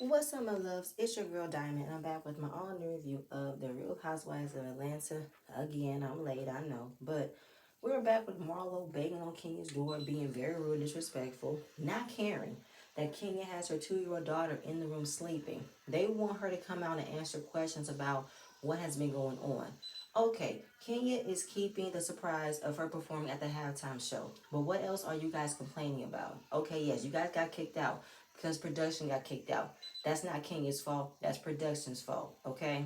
What's up, my loves? It's your girl Diamond, and I'm back with my all-new review of The Real Housewives of Atlanta. Again, I'm late, I know, but we're back with Marlo banging on Kenya's door, being very rude and disrespectful, not caring that Kenya has her 2-year-old daughter in the room sleeping. They want her to come out and answer questions about what has been going on. Okay, Kenya is keeping the surprise of her performing at the halftime show, but what else are you guys complaining about? Okay, yes, you guys got kicked out because production got kicked out. That's not Kenya's fault. That's production's fault. Okay.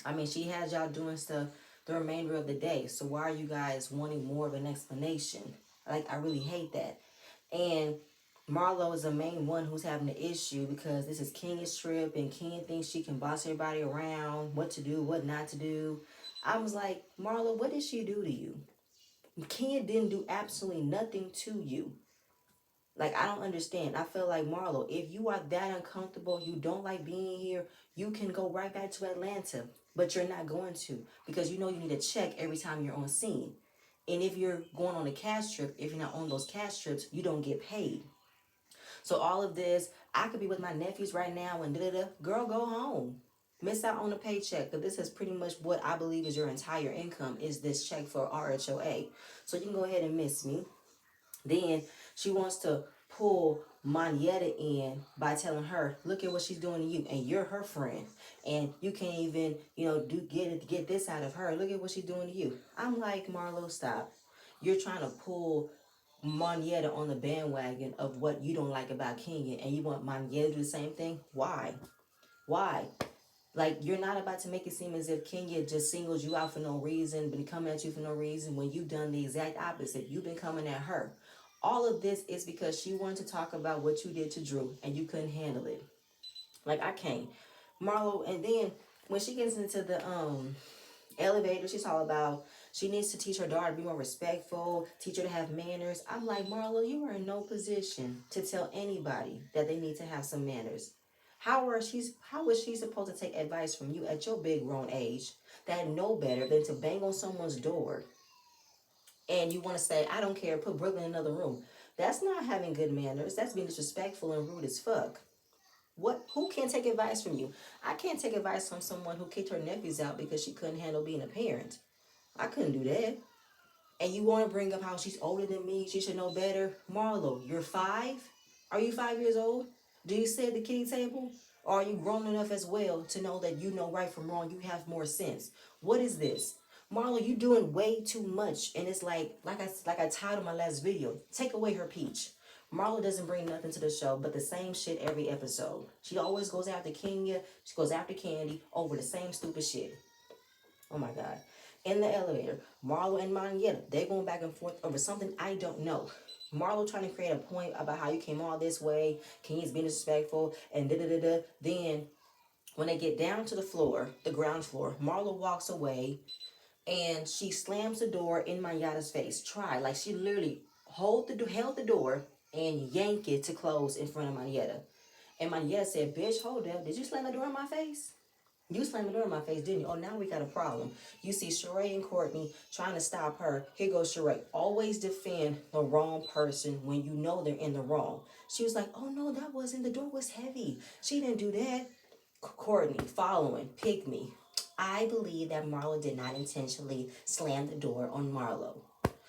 I mean, she has y'all doing stuff the remainder of the day. So why are you guys wanting more of an explanation? Like, I really hate that. And Marlo is the main one who's having the issue because this is Kenya's trip and Kenya thinks she can boss everybody around, what to do, what not to do. I was like, Marlo, what did she do to you? Kenya didn't do absolutely nothing to you. Like, I don't understand. I feel like, Marlo, if you are that uncomfortable, you don't like being here, you can go right back to Atlanta. But you're not going to because you know you need a check every time you're on scene. And if you're going on a cash trip, if you're not on those cash trips, you don't get paid. So all of this, I could be with my nephews right now and da-da-da. Girl, go home. Miss out on a paycheck because this is pretty much what I believe is your entire income is this check for RHOA. So you can go ahead and miss me. Then she wants to pull Manietta in by telling her, "Look at what she's doing to you, and you're her friend, and you can't even, do get this out of her. Look at what she's doing to you." I'm like, Marlo, stop. You're trying to pull Manietta on the bandwagon of what you don't like about Kenya, and you want Manietta to do the same thing. Why? Why? Like, you're not about to make it seem as if Kenya just singles you out for no reason, been coming at you for no reason, when you've done the exact opposite. You've been coming at her. All of this is because she wanted to talk about what you did to Drew and you couldn't handle it. Like, I can't. Marlo, and then when she gets into the elevator, she's all about she needs to teach her daughter to be more respectful, teach her to have manners. I'm like, Marlo, you are in no position to tell anybody that they need to have some manners. How is she supposed to take advice from you at your big grown age that know better than to bang on someone's door and you want to say, I don't care, put Brooklyn in another room? That's not having good manners. That's being disrespectful and rude as fuck. Who can take advice from you? I can't take advice from someone who kicked her nephews out because she couldn't handle being a parent. I couldn't do that. And you want to bring up how she's older than me, she should know better. Marlo, you're 5? Are you 5 years old? Do you sit at the kitty table? Or are you grown enough as well to know that you know right from wrong, you have more sense? What is this? Marlo, you doing way too much. And it's like I titled my last video, take away her peach. Marlo doesn't bring nothing to the show but the same shit every episode. She always goes after Kenya, she goes after Candy over the same stupid shit. Oh my God. In the elevator, Marlo and Manietta, they're going back and forth over something I don't know. Marlo trying to create a point about how you came all this way, Kenya's being disrespectful, and da da da da. Then, when they get down to the floor, the ground floor, Marlo walks away and she slams the door in Manietta's face. Like she literally held the door and yanked it to close in front of Manietta. And Manietta said, "Bitch, hold up. Did you slam the door in my face? You slammed the door in my face, didn't you? Oh, now we got a problem." You see Sheree and Courtney trying to stop her. Here goes Sheree. Always defend the wrong person when you know they're in the wrong. She was like, "Oh, no, that wasn't. The door was heavy. She didn't do that." Courtney, following, pick me. I believe that Marlo did not intentionally slam the door on Marlo.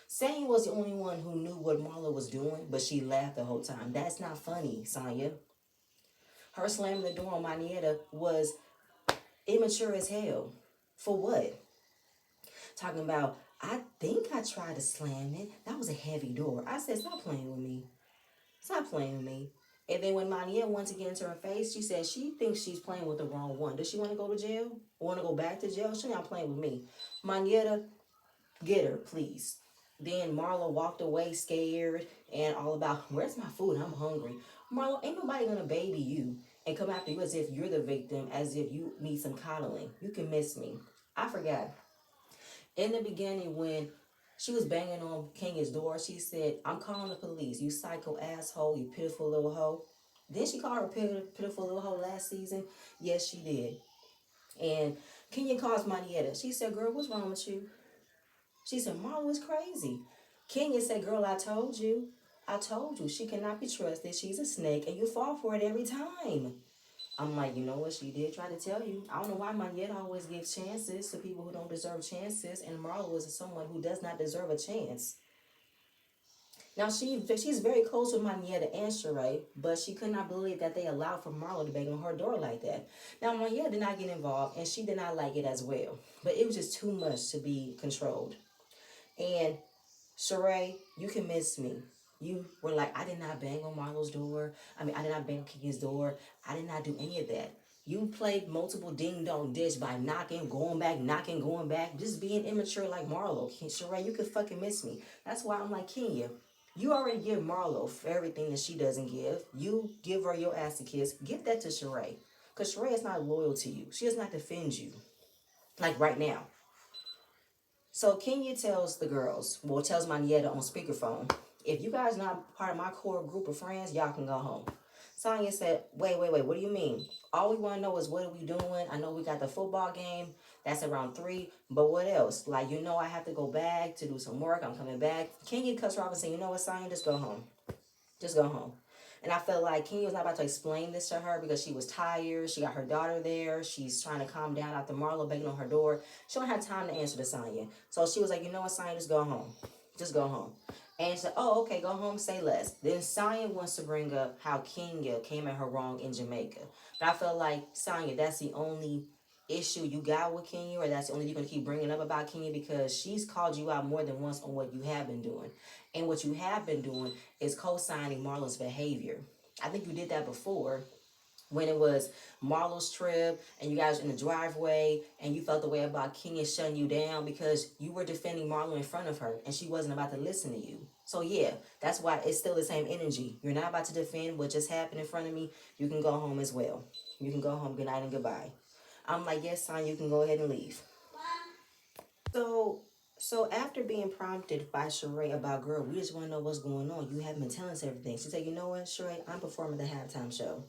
Saying was the only one who knew what Marlo was doing, but she laughed the whole time. That's not funny, Sonya. Her slamming the door on Manietta was immature as hell. For what? Talking about, I think I tried to slam it. That was a heavy door. I said, stop playing with me. Stop playing with me. And then when Mania wants to get into her face, she says she thinks she's playing with the wrong one. Does she want to go to jail? Want to go back to jail? She's not playing with me. Manietta, get her, please. Then Marlo walked away scared and all about, where's my food? I'm hungry. Marlo, ain't nobody gonna baby you and come after you as if you're the victim, as if you need some coddling. You can miss me. I forgot. In the beginning, when she was banging on Kenya's door, she said, "I'm calling the police. You psycho asshole, you pitiful little hoe." Didn't she call her a pitiful little hoe last season? Yes, she did. And Kenya calls Manietta. She said, "Girl, what's wrong with you?" She said, "Marlo is crazy." Kenya said, "Girl, I told you. I told you she cannot be trusted. She's a snake and you fall for it every time." I'm like, you know what? She did try to tell you. I don't know why Manietta always gives chances to people who don't deserve chances, and Marlo is someone who does not deserve a chance. Now she's very close with Manietta and Sheree, but she could not believe that they allowed for Marlo to bang on her door like that. Now Manietta did not get involved, and she did not like it as well. But it was just too much to be controlled. And Sheree, you can miss me. You were like, I did not bang on Marlo's door. I mean, I did not bang on Kiki's door. I did not do any of that. You played multiple ding dong ditch by knocking, going back, just being immature like Marlo. Sheree, you could fucking miss me. That's why I'm like, Kenya, you already give Marlo for everything that she doesn't give. You give her your ass to kiss. Give that to Sheree. Because Sheree is not loyal to you. She does not defend you. Like right now. So Kenya tells the girls, well, tells Manietta on speakerphone, if you guys not part of my core group of friends, y'all can go home. Sonya said, wait, what do you mean? All we want to know is what are we doing? I know we got the football game. That's around 3. But what else? Like, you know I have to go back to do some work. I'm coming back. Kenya cuts her off and said, you know what, Sonya, just go home. Just go home. And I felt like Kenya was not about to explain this to her because she was tired. She got her daughter there. She's trying to calm down after Marlo begging on her door. She don't have time to answer to Sonya. So she was like, you know what, Sonya, just go home. Just go home. And she said, oh, okay, go home, say less. Then Sonya wants to bring up how Kenya came at her wrong in Jamaica. But I felt like, Sonya, that's the only issue you got with Kenya, or that's the only you're going to keep bringing up about Kenya, because she's called you out more than once on what you have been doing. And what you have been doing is co-signing Marlo's behavior. I think you did that before when it was Marlo's trip and you guys were in the driveway and you felt the way about Kenya shutting you down because you were defending Marlo in front of her and she wasn't about to listen to you. So yeah, that's why it's still the same energy. You're not about to defend what just happened in front of me. You can go home as well. You can go home. Good night and goodbye. I'm like, yes, son, you can go ahead and leave. So so after being prompted by Sheree about, girl, we just want to know what's going on. You haven't been telling us everything. She said, you know what, Sheree, I'm performing the halftime show.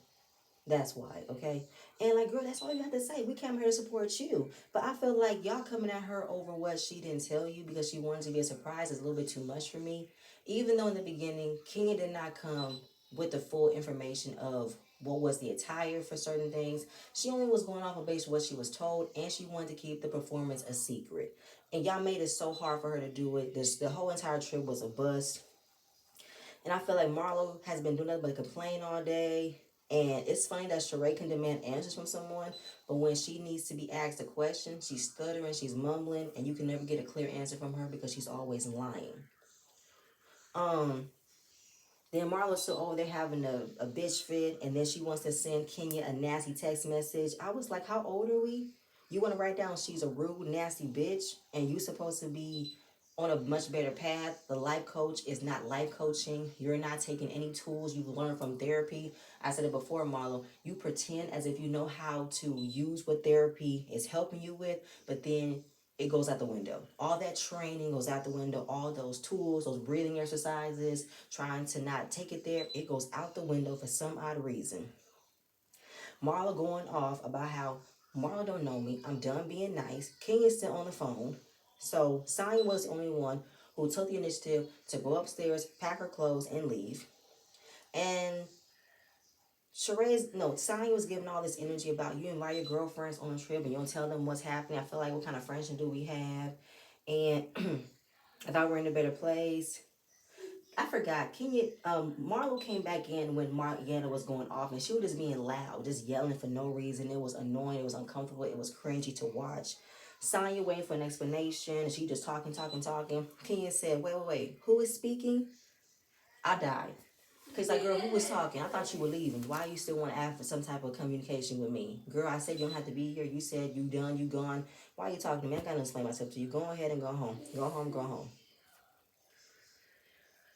That's why, okay? And like, girl, that's all you have to say. We came here to support you. But I feel like y'all coming at her over what she didn't tell you because she wanted to be a surprise is a little bit too much for me. Even though in the beginning, Kenya did not come with the full information of what was the attire for certain things. She only was going off of base what she was told, and she wanted to keep the performance a secret. And y'all made it so hard for her to do it. The whole entire trip was a bust. And I feel like Marlo has been doing nothing but complain all day. And it's funny that Sheree can demand answers from someone, but when she needs to be asked a question, she's stuttering, she's mumbling, and you can never get a clear answer from her because she's always lying. Um, then Marlo's still over there having a bitch fit, and then she wants to send Kenya a nasty text message. I was like, how old are we? You want to write down she's a rude, nasty bitch, and you supposed to be on a much better path. The life coach is not life coaching. You're not taking any tools you've learned from therapy. I said it before, Marlo. You pretend as if you know how to use what therapy is helping you with, but then it goes out the window. All that training goes out the window. All those tools, those breathing exercises, trying to not take it there, it goes out the window for some odd reason. Marla going off about how Marla don't know me. I'm done being nice. King is still on the phone. So Sonya was the only one who took the initiative to go upstairs, pack her clothes, and leave. And Sonya was giving all this energy about you invite your girlfriends on a trip and you don't tell them what's happening. I feel like, what kind of friendship do we have? And I thought we're in a better place. I forgot. Marlo came back in when Mariana was going off, and she was just being loud, just yelling for no reason. It was annoying. It was uncomfortable. It was cringy to watch. Sonya waiting for an explanation, and she just talking. Kenya said, wait. Who is speaking? I died. Because, like, girl, who was talking? I thought you were leaving. Why you still want to ask for some type of communication with me? Girl, I said you don't have to be here. You said you done, you gone. Why are you talking to me? I got to explain myself to you. Go ahead and go home. Go home.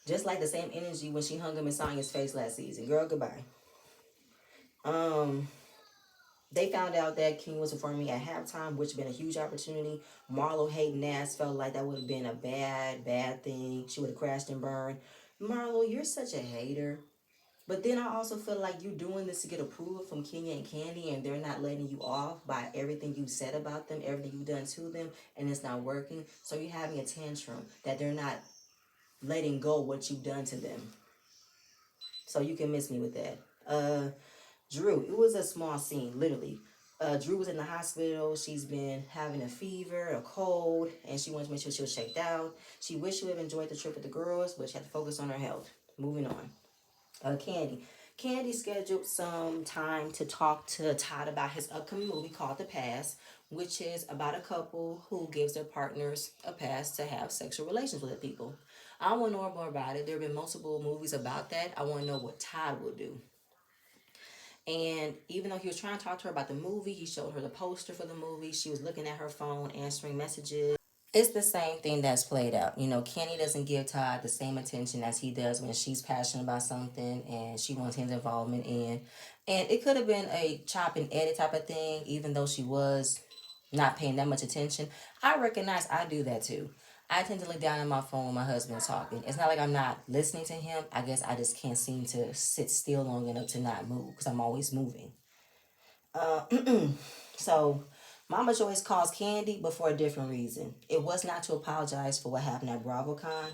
Just like the same energy when she hung him in Sonya's face last season. Girl, goodbye. Um, they found out that King was performing at halftime, which would have been a huge opportunity. Marlo hating ass felt like that would have been a bad thing. She would have crashed and burned. Marlo, you're such a hater. But then I also feel like you doing this to get approval from Kenya and Candy, and they're not letting you off by everything you said about them, everything you've done to them, and it's not working. So you're having a tantrum that they're not letting go what you've done to them. So you can miss me with that. Drew, it was a small scene, literally. Drew was in the hospital. She's been having a fever, a cold, and she wanted to make sure she was checked out. She wished she would have enjoyed the trip with the girls, but she had to focus on her health. Moving on. Candy. Candy scheduled some time to talk to Todd about his upcoming movie called The Pass, which is about a couple who gives their partners a pass to have sexual relations with other people. I want to know more about it. There have been multiple movies about that. I want to know what Todd will do. And even though he was trying to talk to her about the movie, he showed her the poster for the movie. She was looking at her phone, answering messages. It's the same thing that's played out. You know, Kenny doesn't give Todd the same attention as he does when she's passionate about something and she wants his involvement in. And it could have been a chop and edit type of thing, even though she was not paying that much attention. I recognize I do that too. I tend to look down at my phone when my husband's talking. It's not like I'm not listening to him. I guess I just can't seem to sit still long enough to not move because I'm always moving. Uh, so, Mama Joyce calls Candy, but for a different reason. It was not to apologize for what happened at BravoCon.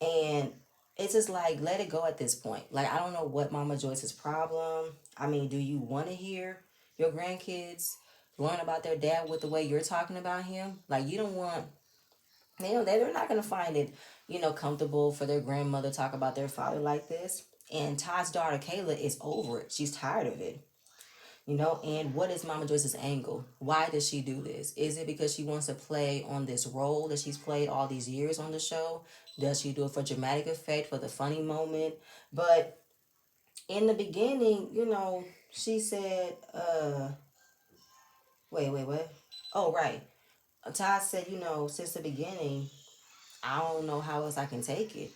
And it's just like, let it go at this point. Like, I don't know what Mama Joyce's problem. I mean, do you want to hear your grandkids learn about their dad with the way you're talking about him? Like, you don't want, they're not going to find it, comfortable for their grandmother to talk about their father like this. And Todd's daughter, Kayla, is over it. She's tired of it. And what is Mama Joyce's angle? Why does she do this? Is it because she wants to play on this role that she's played all these years on the show? Does she do it for dramatic effect, for the funny moment? But in the beginning, she said, wait, what? Oh, right. Todd said, since the beginning, I don't know how else I can take it.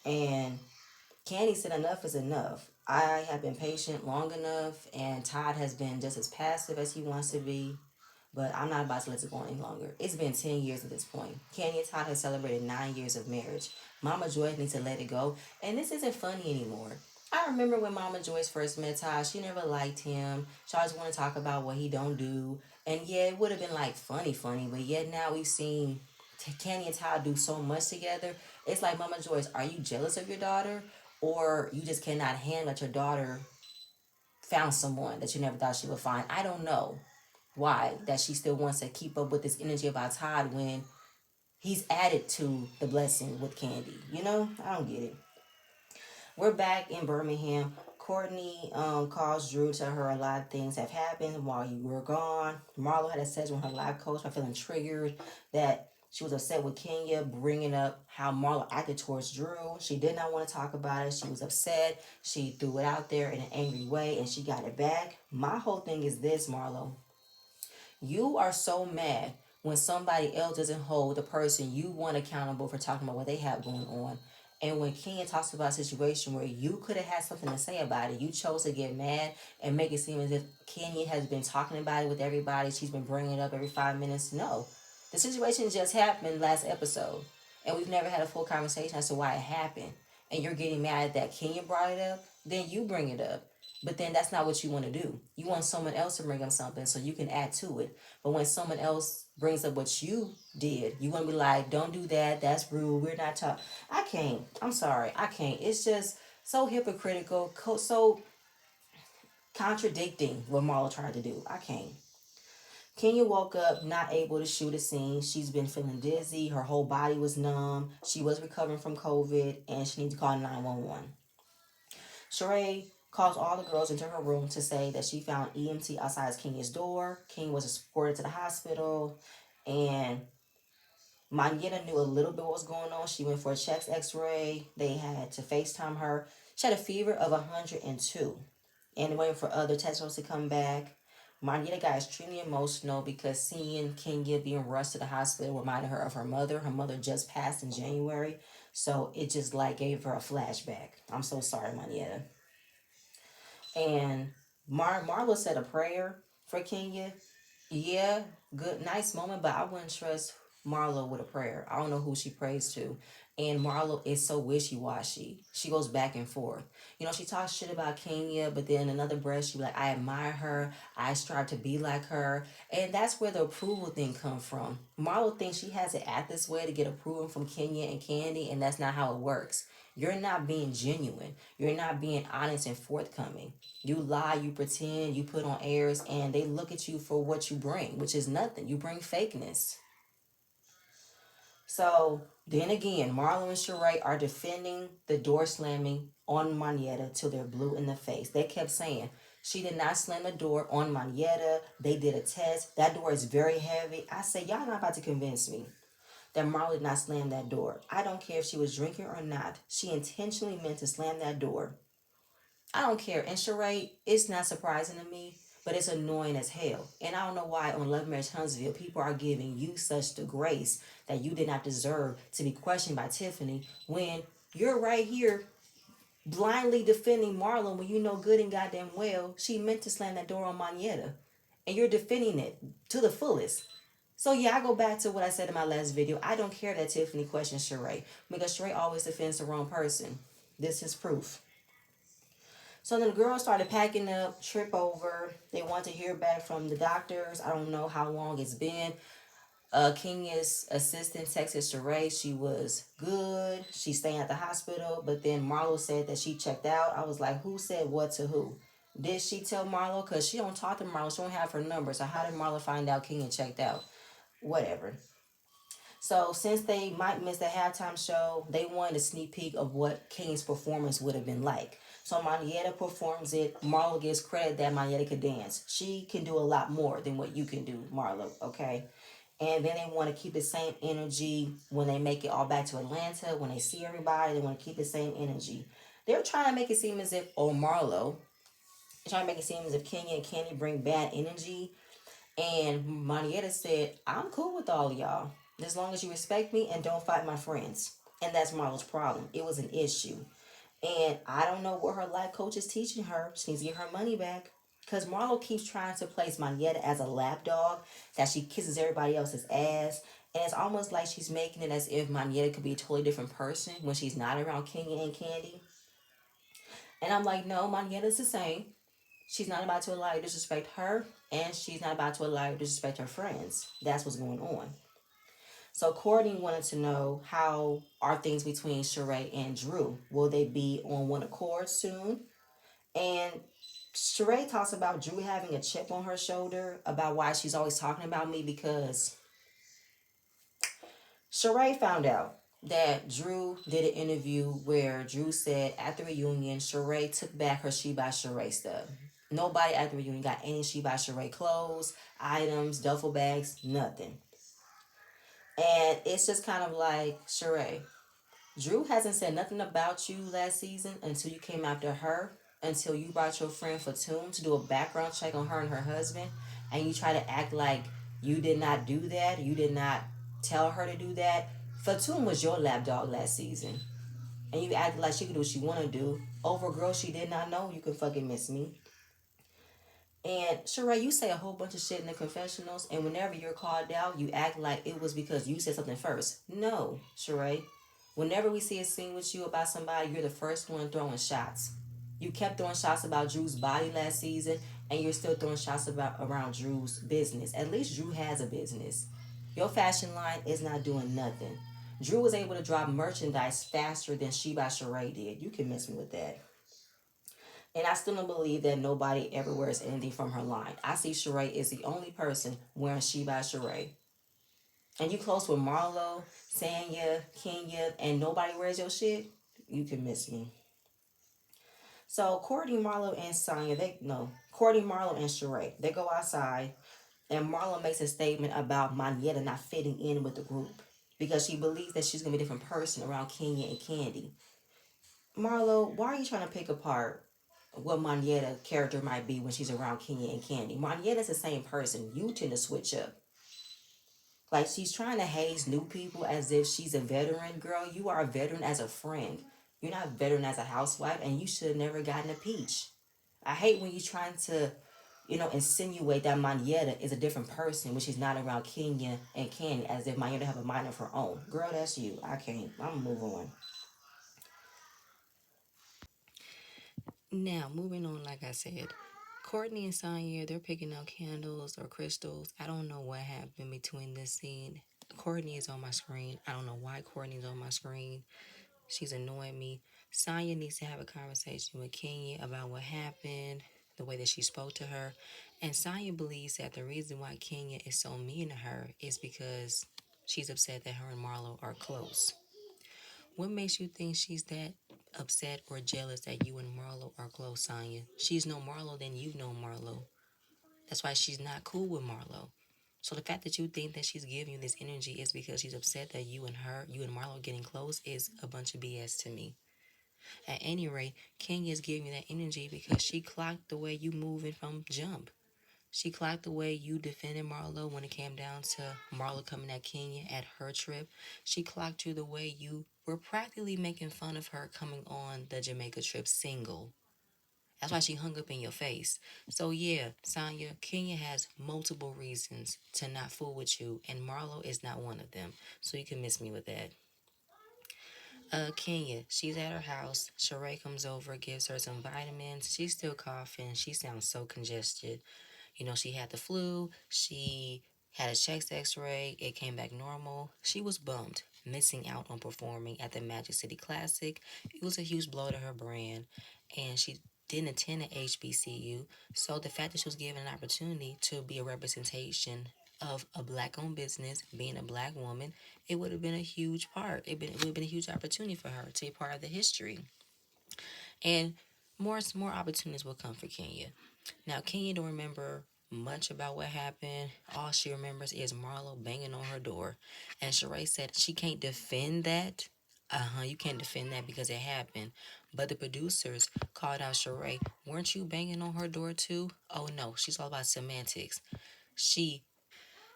And Candy said enough is enough. I have been patient long enough, and Todd has been just as passive as he wants to be. But I'm not about to let it go any longer. It's been 10 years at this point. Candy and Todd have celebrated 9 years of marriage. Mama Joyce needs to let it go. And this isn't funny anymore. I remember when Mama Joyce first met Todd, she never liked him. She always wanted to talk about what he don't do. And yeah, it would have been like funny. But yet now we've seen Candy and Todd do so much together. It's like, Mama Joyce, are you jealous of your daughter? Or you just cannot handle that your daughter found someone that you never thought she would find? I don't know why that she still wants to keep up with this energy about Todd when he's added to the blessing with Candy. I don't get it. We're back in Birmingham. Courtney calls Drew to tell her a lot of things have happened while you were gone. Marlo had a session with her life coach by feeling triggered that she was upset with Kenya bringing up how Marlo acted towards Drew. She did not want to talk about it. She was upset. She threw it out there in an angry way and she got it back. My whole thing is this, Marlo. You are so mad when somebody else doesn't hold the person you want accountable for talking about what they have going on. And when Kenya talks about a situation where you could have had something to say about it, you chose to get mad and make it seem as if Kenya has been talking about it with everybody. She's been bringing it up every 5 minutes. No. The situation just happened last episode. And we've never had a full conversation as to why it happened. And you're getting mad that Kenya brought it up, then you bring it up. But then that's not what you want to do. You want someone else to bring up something so you can add to it. But when someone else brings up what you did, you want to be like, don't do that. That's rude. We're not talking. I can't. I'm sorry. I can't. It's just so hypocritical, so contradicting what Marlo tried to do. I can't. Kenya woke up not able to shoot a scene. She's been feeling dizzy. Her whole body was numb. She was recovering from COVID and she needs to call 911. Sheree calls all the girls into her room to say that she found EMT outside Kenya's door. Kenya was escorted to the hospital, and Manetta knew a little bit what was going on. She went for a chest x-ray. They had to FaceTime her. She had a fever of 102 and waiting for other test results to come back. Manetta got extremely emotional because seeing Kenya being rushed to the hospital reminded her of her mother. Her mother just passed in January, so it just like gave her a flashback. I'm so sorry, Manetta. And Marlo said a prayer for Kenya. Yeah, good, nice moment, but I wouldn't trust Marlo with a prayer. I don't know who she prays to. And Marlo is so wishy-washy. She goes back and forth. You know, she talks shit about Kenya, but then another breath, she be like, I admire her. I strive to be like her. And that's where the approval thing comes from. Marlo thinks she has to act this way to get approval from Kenya and Candy, and that's not how it works. You're not being genuine. You're not being honest and forthcoming. You lie, you pretend, you put on airs, and they look at you for what you bring, which is nothing. You bring fakeness. So then again, Marlo and Sheree are defending the door slamming on Manietta till they're blue in the face. They kept saying, she did not slam the door on Manietta. They did a test. That door is very heavy. I say, y'all not about to convince me that Marlo did not slam that door. I don't care if she was drinking or not. She intentionally meant to slam that door. I don't care. And Sheree, it's not surprising to me, but it's annoying as hell. And I don't know why on Love Marriage Huntsville, people are giving you such the grace that you did not deserve to be questioned by Tiffany when you're right here blindly defending Marlon when you know good and goddamn well she meant to slam that door on Manietta. And you're defending it to the fullest. So yeah, I go back to what I said in my last video. I don't care that Tiffany questions Sheree because Sheree always defends the wrong person. This is proof. So then the girls started packing up, trip over. They want to hear back from the doctors. I don't know how long it's been. Kenya's assistant texted Sheree. She was good. She's staying at the hospital. But then Marlo said that she checked out. I was like, who said what to who? Did she tell Marlo? Because she don't talk to Marlo. She don't have her number. So how did Marlo find out Kenya checked out? Whatever. So since they might miss the halftime show, they wanted a sneak peek of what Kane's performance would have been like. So Marietta performs it. Marlo gives credit that Marietta could dance. She can do a lot more than what you can do, Marlo, okay? And then they want to keep the same energy when they make it all back to Atlanta. When they see everybody, they want to keep the same energy. They're trying to make it seem as if, oh, Marlo, they're trying to make it seem as if Kenya and Candy bring bad energy. And Marietta said, I'm cool with all of y'all. As long as you respect me and don't fight my friends. And that's Marlo's problem. It was an issue. And I don't know what her life coach is teaching her. She needs to get her money back. Because Marlo keeps trying to place Marietta as a lapdog, that she kisses everybody else's ass. And it's almost like she's making it as if Marietta could be a totally different person when she's not around Kenya and Candy. And I'm like, no, Marietta's the same. She's not about to allow you to disrespect her, and she's not about to allow you to disrespect her friends. That's what's going on. So Courtney wanted to know how are things between Sheree and Drew. Will they be on one accord soon? And Sheree talks about Drew having a chip on her shoulder about why she's always talking about me because Sheree found out that Drew did an interview where Drew said at the reunion, Sheree took back her She by Sheree stuff. Nobody at the reunion got any She by Sheree clothes, items, duffel bags, nothing. And it's just kind of like, Sheree, Drew hasn't said nothing about you last season until you came after her, until you brought your friend Fatum to do a background check on her and her husband, and you try to act like you did not do that, you did not tell her to do that. Fatum was your lapdog last season, and you acted like she could do what she want to do over a girl she did not know you could fucking miss me. And Sheree, you say a whole bunch of shit in the confessionals, and whenever you're called out, you act like it was because you said something first. No, Sheree. Whenever we see a scene with you about somebody, you're the first one throwing shots. You kept throwing shots about Drew's body last season, and you're still throwing shots about around Drew's business. At least Drew has a business. Your fashion line is not doing nothing. Drew was able to drop merchandise faster than She by Sheree did. You can miss me with that. And I still don't believe that nobody ever wears anything from her line. I see Sheree is the only person wearing She by Sheree. And you close with Marlo, Sanya, Kenya, and nobody wears your shit, you can miss me. So Courtney, Marlo, and Sanya, Courtney, Marlo, and Sheree, they go outside, and Marlo makes a statement about Manietta not fitting in with the group because she believes that she's gonna be a different person around Kenya and Candy. Marlo, why are you trying to pick apart what Manietta character might be when she's around Kenya and Candy? Manietta's the same person. You tend to switch up. Like she's trying to haze new people as if she's a veteran. Girl, you are a veteran as a friend. You're not a veteran as a housewife, and you should have never gotten a peach. I hate when you're trying to insinuate that Manietta is a different person when she's not around Kenya and Candy, as if Manietta have a mind of her own. Girl, that's you. I can't. I'm gonna move on. Now, moving on, like I said, Courtney and Sonya, they're picking out candles or crystals. I don't know what happened between this scene. Courtney is on my screen. I don't know why Courtney's on my screen. She's annoying me. Sonya needs to have a conversation with Kenya about what happened, the way that she spoke to her. And Sonya believes that the reason why Kenya is so mean to her is because she's upset that her and Marlo are close. What makes you think she's that upset or jealous that you and Marlo are close, Sonya? She's no Marlo than you know Marlo. That's why she's not cool with Marlo. So the fact that you think that she's giving you this energy is because she's upset that you and Marlo are getting close is a bunch of BS to me. At any rate, Kenya is giving you that energy because she clocked the way you moving from jump. She clocked the way you defended Marlo when it came down to Marlo coming at Kenya at her trip. She clocked you the way you were practically making fun of her coming on the Jamaica trip single. That's why she hung up in your face. So yeah, Sonya, Kenya has multiple reasons to not fool with you, and Marlo is not one of them. So you can miss me with that. Kenya, she's at her house. Sheree comes over, gives her some vitamins. She's still coughing. She sounds so congested. She had the flu. She had a chest x-ray. It came back normal. She was bummed, missing out on performing at the Magic City Classic. It was a huge blow to her brand, and she didn't attend an HBCU. So the fact that she was given an opportunity to be a representation of a black-owned business, being a black woman, it would have been a huge part. It would have been a huge opportunity for her to be part of the history. And more opportunities will come for Kenya. Now, Kenya don't remember much about what happened. All she remembers is Marlo banging on her door. And Sheree said she can't defend that. You can't defend that because it happened. But the producers called out Sheree, weren't you banging on her door too? Oh no, she's all about semantics. She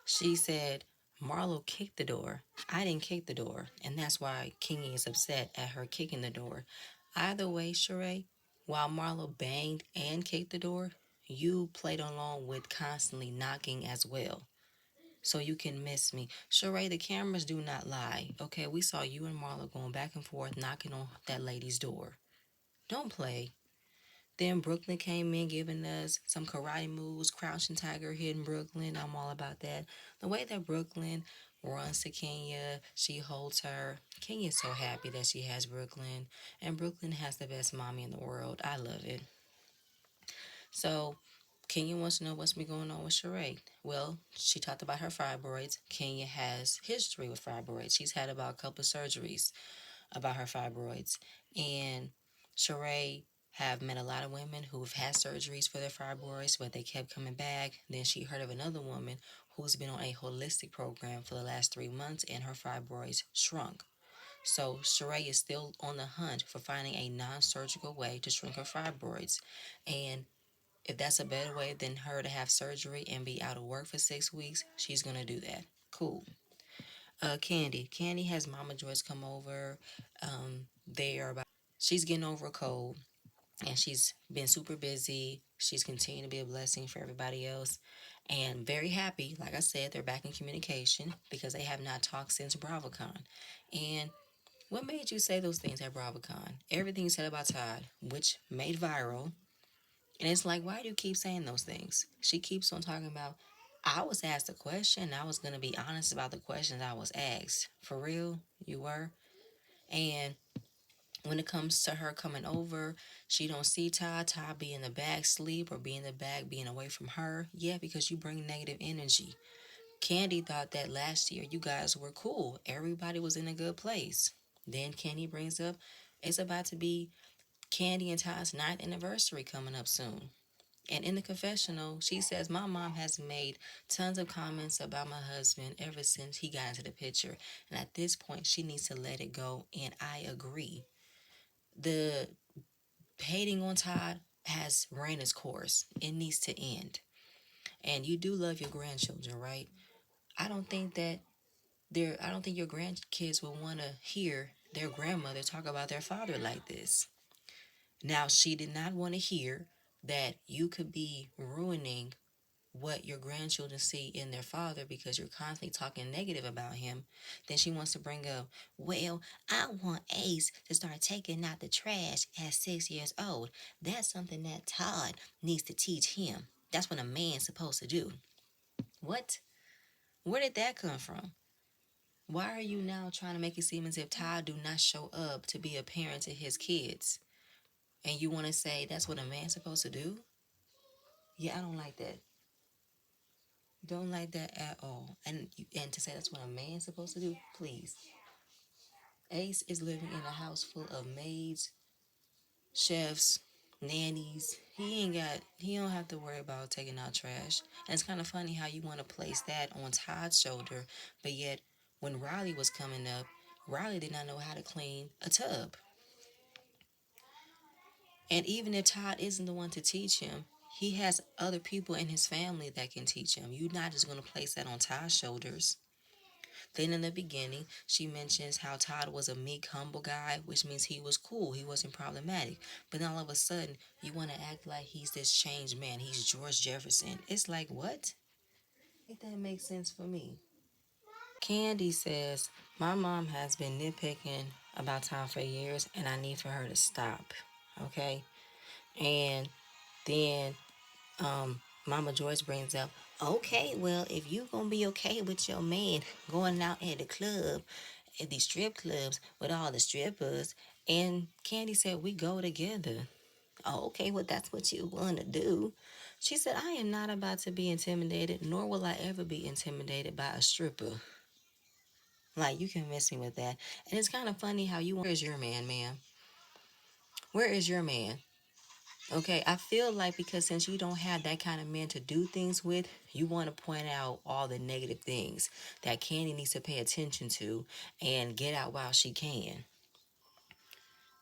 she said, Marlo kicked the door. I didn't kick the door. And that's why Kingy is upset at her kicking the door. Either way, Sheree, while Marlo banged and kicked the door, you played along with constantly knocking as well. So you can miss me. Sheree, the cameras do not lie. Okay, we saw you and Marlo going back and forth knocking on that lady's door. Don't play. Then Brooklyn came in giving us some karate moves, crouching tiger, hidden Brooklyn. I'm all about that. The way that Brooklyn runs to Kenya, she holds her. Kenya's so happy that she has Brooklyn, and Brooklyn has the best mommy in the world. I love it. So Kenya wants to know what's been going on with Sheree. Well, she talked about her fibroids. Kenya has history with fibroids. She's had about a couple of surgeries about her fibroids. And Sheree have met a lot of women who've had surgeries for their fibroids, but they kept coming back. Then she heard of another woman who's been on a holistic program for the last 3 months and her fibroids shrunk. So Sheree is still on the hunt for finding a non-surgical way to shrink her fibroids. And if that's a better way than her to have surgery and be out of work for 6 weeks, she's gonna do that. Cool. Candy. Candy has Mama Joyce come over. They are about. She's getting over a cold, and she's been super busy. She's continuing to be a blessing for everybody else, and very happy. Like I said, they're back in communication because they have not talked since BravoCon. And what made you say those things at BravoCon? Everything you said about Todd, which made viral, and it's like, why do you keep saying those things? She keeps on talking about, I was asked a question. I was going to be honest about the questions I was asked. For real? You were? And when it comes to her coming over, she don't see Todd. Todd be in the bag sleep or be in the bag being away from her. Yeah, because you bring negative energy. Candy thought that last year you guys were cool. Everybody was in a good place. Then Candy brings up, it's about to be Candy and Todd's ninth anniversary coming up soon. And in the confessional, she says, my mom has made tons of comments about my husband ever since he got into the picture. And at this point, she needs to let it go. And I agree. The hating on Todd has ran its course. It needs to end. And you do love your grandchildren, right? I don't think that I don't think your grandkids will want to hear their grandmother talk about their father like this. Now, she did not want to hear that you could be ruining what your grandchildren see in their father because you're constantly talking negative about him. Then she wants to bring up, well, I want Ace to start taking out the trash at 6 years old. That's something that Todd needs to teach him. That's what a man's supposed to do. What? Where did that come from? Why are you now trying to make it seem as if Todd do not show up to be a parent to his kids? And you want to say that's what a man's supposed to do? Yeah, I don't like that. Don't like that at all. And to say that's what a man's supposed to do, please. Ace is living in a house full of maids, chefs, nannies. He don't have to worry about taking out trash. And it's kind of funny how you want to place that on Todd's shoulder, but yet when Riley was coming up, Riley did not know how to clean a tub. And even if Todd isn't the one to teach him, he has other people in his family that can teach him. You're not just going to place that on Todd's shoulders. Then in the beginning, she mentions how Todd was a meek, humble guy, which means he was cool, he wasn't problematic. But then all of a sudden, you want to act like he's this changed man, he's George Jefferson. It's like, what? Make that make sense for me. Candy says, my mom has been nitpicking about Todd for years, and I need for her to stop. Okay? And then Mama Joyce brings up, okay, well, if you gonna be okay with your man going out at the club, at these strip clubs with all the strippers, and Candy said we go together. Oh, okay, well that's what you wanna do. She said, I am not about to be intimidated, nor will I ever be intimidated by a stripper. Like you can miss me with that. And it's kind of funny how you want. Where's your man, ma'am? Where is your man? Okay, I feel like because since you don't have that kind of man to do things with, you want to point out all the negative things that Candy needs to pay attention to and get out while she can.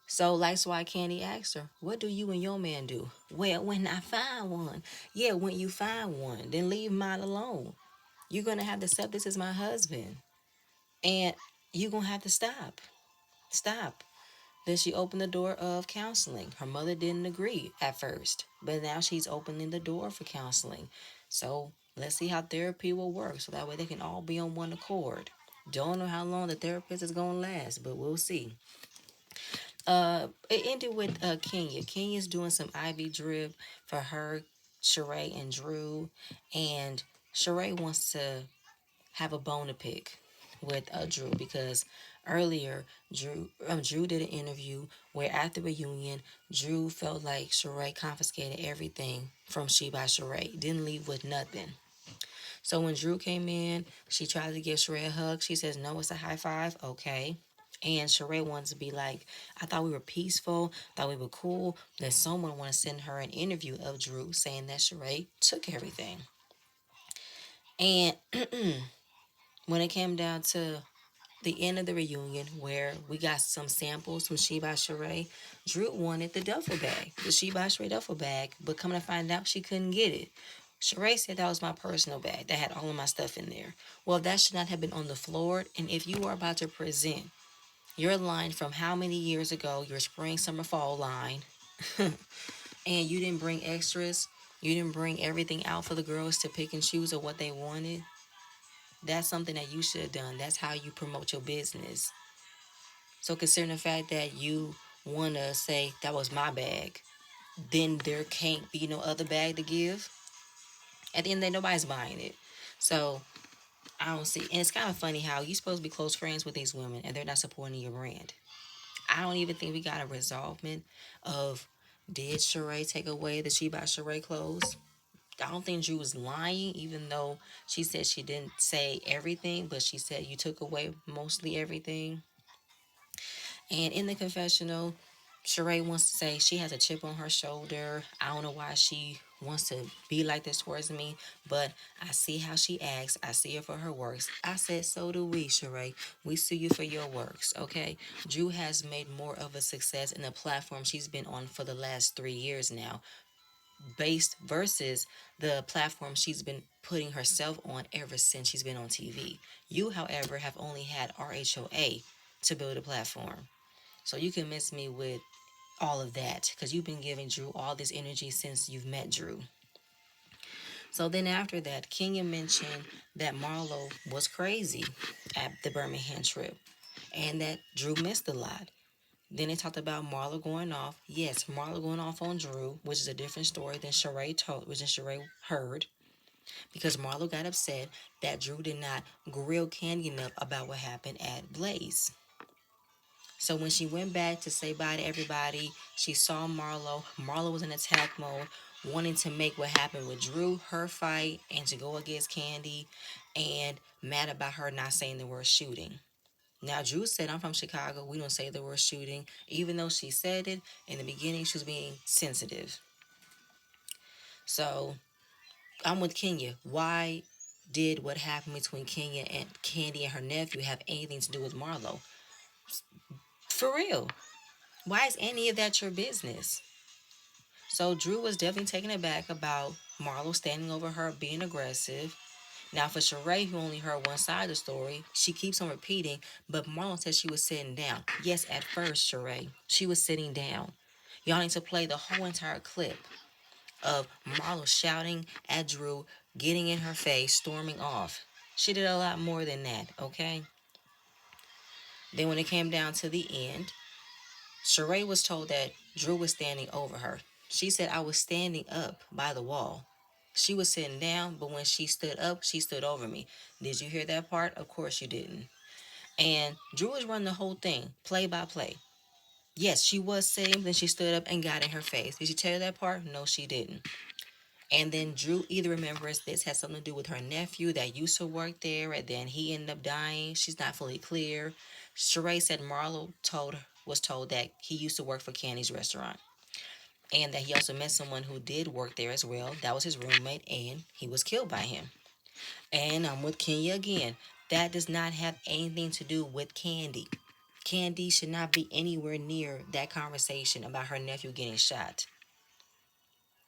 So that's why Candy asked her, what do you and your man do? Well, when I find one. Yeah, when you find one, then leave mine alone. You're going to have to accept this as my husband. And you're going to have to stop. Stop. Then she opened the door of counseling. Her mother didn't agree at first, but now she's opening the door for counseling. So let's see how therapy will work so that way they can all be on one accord. Don't know how long the therapist is going to last, but we'll see. It ended with Kenya. Kenya's doing some IV drip for her, Sheree, and Drew. And Sheree wants to have a bone to pick with Drew because earlier Drew did an interview where at the reunion Drew felt like Sheree confiscated everything from She by Sheree, didn't leave with nothing. So when Drew came in, she tried to give Sheree a hug. She says, no, it's a high five. Okay. And Sheree wants to be like, I thought we were peaceful, thought we were cool. Then someone want to send her an interview of Drew saying that Sheree took everything. And when it came down to the end of the reunion where we got some samples from She by Sheree, Drew wanted the duffel bag, the She by Sheree duffel bag, but coming to find out she couldn't get it. Sheree said that was my personal bag that had all of my stuff in there. Well, that should not have been on the floor. And if you are about to present your line from how many years ago, your spring, summer, fall line, and you didn't bring extras, you didn't bring everything out for the girls to pick and choose of what they wanted, that's something that you should have done. That's how you promote your business. So considering the fact that you want to say that was my bag, then there can't be no other bag to give. At the end of the day, nobody's buying it. So I don't see. And it's kind of funny how you supposed to be close friends with these women and they're not supporting your brand. I don't even think we got a resolvement of did Sheree take away the She by Sheree clothes. I don't think Drew was lying, even though she said she didn't say everything, but she said you took away mostly everything. And in the confessional, Sheree wants to say she has a chip on her shoulder. I don't know why she wants to be like this towards me, but I see how she acts. I see her for her works. I said, so do we, Sheree. We see you for your works, okay? Drew has made more of a success in the platform she's been on for the last 3 years now, based versus the platform she's been putting herself on ever since she's been on TV. You, however, have only had RHOA to build a platform. So you can miss me with all of that because you've been giving Drew all this energy since you've met Drew. So then after that, Kenya mentioned that Marlo was crazy at the Birmingham trip and that Drew missed a lot. Then they talked about Marlo going off. Yes, Marlo going off on Drew, which is a different story than Sheree told, which Sheree heard, because Marlo got upset that Drew did not grill Candy enough about what happened at Blaze. So when she went back to say bye to everybody, she saw Marlo. Marlo was in attack mode, wanting to make what happened with Drew her fight and to go against Candy, and mad about her not saying the word shooting. Now Drew said, "I'm from Chicago. We don't say the word shooting." Even though she said it in the beginning, she was being sensitive. So I'm with Kenya. Why did what happened between Kenya and Candy and her nephew have anything to do with Marlo? For real. Why is any of that your business? So Drew was definitely taken aback about Marlo standing over her being aggressive. Now for Sheree, who only heard one side of the story, she keeps on repeating, but Marlo said she was sitting down. Yes, at first, Sheree, she was sitting down. Y'all need to play the whole entire clip of Marlo shouting at Drew, getting in her face, storming off. She did a lot more than that, okay? Then when it came down to the end, Sheree was told that Drew was standing over her. She said, "I was standing up by the wall." She was sitting down, but when she stood up, she stood over me. Did you hear that part? Of course you didn't. And Drew was running the whole thing, play by play. Yes, she was sitting, then she stood up and got in her face. Did she tell you that part? No, she didn't. And then Drew either remembers this had something to do with her nephew that used to work there, and then he ended up dying. She's not fully clear. Sheree said Marlo was told that he used to work for Candy's restaurant, and that he also met someone who did work there as well. That was his roommate, and he was killed by him. And I'm with Kenya again. That does not have anything to do with Candy. Candy should not be anywhere near that conversation about her nephew getting shot.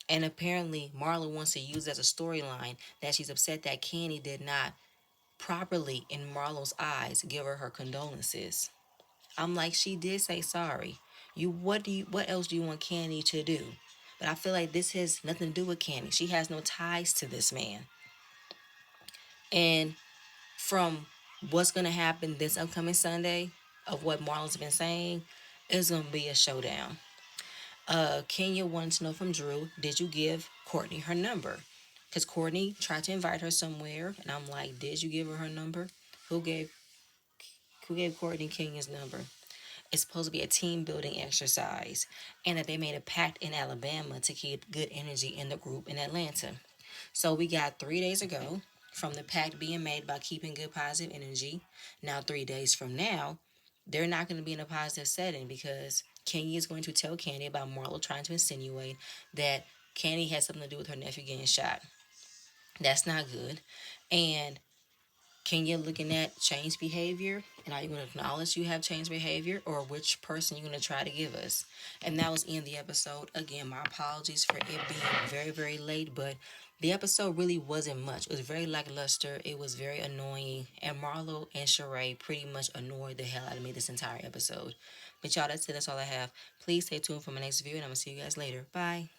And apparently, Marla wants to use as a storyline that she's upset that Candy did not properly, in Marlo's eyes, give her condolences. I'm like, she did say sorry. What else do you want Candy to do? But I feel like this has nothing to do with Candy. She has no ties to this man. And from what's gonna happen this upcoming Sunday, of what Marlo's been saying, is gonna be a showdown. Kenya wanted to know from Drew, did you give Courtney her number? Because Courtney tried to invite her somewhere, and I'm like, did you give her number? Who gave who gave Courtney Kenya's number? It's supposed to be a team building exercise, and that they made a pact in Alabama to keep good energy in the group in Atlanta. So we got 3 days ago from the pact being made by keeping good positive energy. Now 3 days from now, they're not going to be in a positive setting because Kenya is going to tell Candy about Marlo trying to insinuate that Candy had something to do with her nephew getting shot. That's not good. And Kenya looking at change behavior, and are you going to acknowledge you have changed behavior, or which person you're going to try to give us? And that was in the episode. Again, my apologies for it being very, very late, but the episode really wasn't much. It was very lackluster. It was very annoying, and Marlo and Sheree pretty much annoyed the hell out of me this entire episode. But y'all, that's it. That's all I have. Please stay tuned for my next video, and I'm gonna see you guys later. Bye.